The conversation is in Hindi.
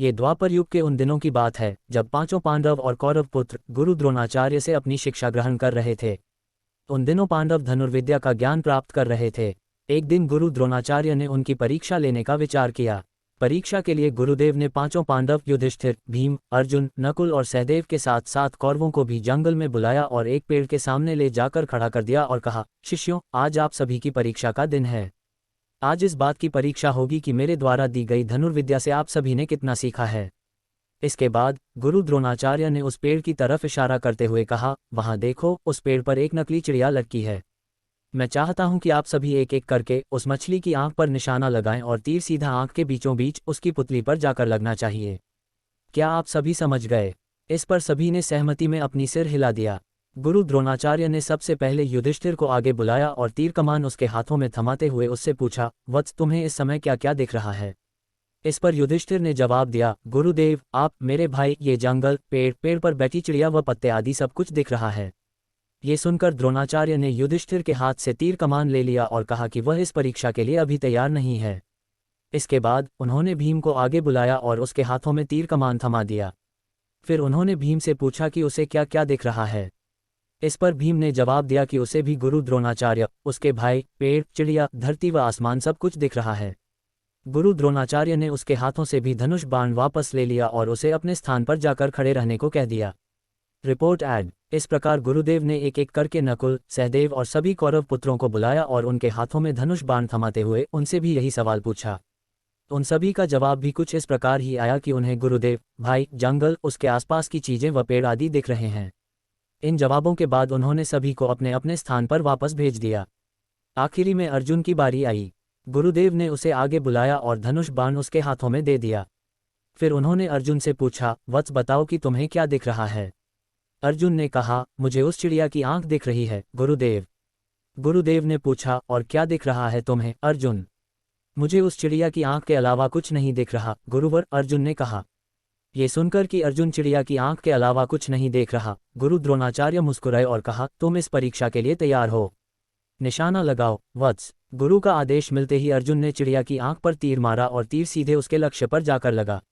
ये द्वापर युग के उन दिनों की बात है जब पांचों पांडव और कौरव पुत्र गुरु द्रोणाचार्य से अपनी शिक्षा ग्रहण कर रहे थे। उन दिनों पांडव धनुर्विद्या का ज्ञान प्राप्त कर रहे थे। एक दिन गुरु द्रोणाचार्य ने उनकी परीक्षा लेने का विचार किया। परीक्षा के लिए गुरुदेव ने पांचों पांडव युधिष्ठिर, भीम, अर्जुन, नकुल और सहदेव के साथ साथ कौरवों को भी जंगल में बुलाया और एक पेड़ के सामने ले जाकर खड़ा कर दिया और कहा, शिष्यों, आज आप सभी की परीक्षा का दिन है। आज इस बात की परीक्षा होगी कि मेरे द्वारा दी गई धनुर्विद्या से आप सभी ने कितना सीखा है। इसके बाद गुरु द्रोणाचार्य ने उस पेड़ की तरफ इशारा करते हुए कहा, वहां देखो, उस पेड़ पर एक नकली चिड़िया लटकी है। मैं चाहता हूं कि आप सभी एक एक करके उस मछली की आंख पर निशाना लगाएं और तीर सीधा आंख के बीचों बीच उसकी पुतली पर जाकर लगना चाहिए। क्या आप सभी समझ गए? इस पर सभी ने सहमति में अपनी सिर हिला दिया। गुरु द्रोणाचार्य ने सबसे पहले युधिष्ठिर को आगे बुलाया और तीर कमान उसके हाथों में थमाते हुए उससे पूछा, वत्स, तुम्हें इस समय क्या क्या दिख रहा है? इस पर युधिष्ठिर ने जवाब दिया, गुरुदेव, आप, मेरे भाई, ये जंगल, पेड़ पर बैठी चिड़िया व पत्ते आदि सब कुछ दिख रहा है। ये सुनकर द्रोणाचार्य ने युधिष्ठिर के हाथ से तीर कमान ले लिया और कहा कि वह इस परीक्षा के लिए अभी तैयार नहीं है। इसके बाद उन्होंने भीम को आगे बुलाया और उसके हाथों में तीर कमान थमा दिया। फिर उन्होंने भीम से पूछा कि उसे क्या क्या दिख रहा है। इस पर भीम ने जवाब दिया कि उसे भी गुरु द्रोणाचार्य, उसके भाई, पेड़, चिड़िया, धरती व आसमान सब कुछ दिख रहा है। गुरु द्रोणाचार्य ने उसके हाथों से भी धनुष बाण वापस ले लिया और उसे अपने स्थान पर जाकर खड़े रहने को कह दिया। Report add. इस प्रकार गुरुदेव ने एक एक करके नकुल, सहदेव और सभी कौरव पुत्रों को बुलाया और उनके हाथों में धनुष बाण थमाते हुए उनसे भी यही सवाल पूछा। उन सभी का जवाब भी कुछ इस प्रकार ही आया कि उन्हें गुरुदेव, भाई, जंगल, उसके आसपास की चीजें व पेड़ आदि दिख रहे हैं। इन जवाबों के बाद उन्होंने सभी को अपने अपने स्थान पर वापस भेज दिया। आखिरी में अर्जुन की बारी आई। गुरुदेव ने उसे आगे बुलाया और धनुष बाण उसके हाथों में दे दिया। फिर उन्होंने अर्जुन से पूछा, वत्स, बताओ कि तुम्हें क्या दिख रहा है? अर्जुन ने कहा, मुझे उस चिड़िया की आंख दिख रही है, गुरुदेव। गुरुदेव ने पूछा, और क्या दिख रहा है तुम्हें, अर्जुन? मुझे उस चिड़िया की आंख के अलावा कुछ नहीं दिख रहा, गुरुवर, अर्जुन ने कहा। ये सुनकर कि अर्जुन चिड़िया की आंख के अलावा कुछ नहीं देख रहा, गुरु द्रोणाचार्य मुस्कुराए और कहा, तुम इस परीक्षा के लिए तैयार हो? निशाना लगाओ, वत्स। गुरु का आदेश मिलते ही अर्जुन ने चिड़िया की आंख पर तीर मारा और तीर सीधे उसके लक्ष्य पर जाकर लगा।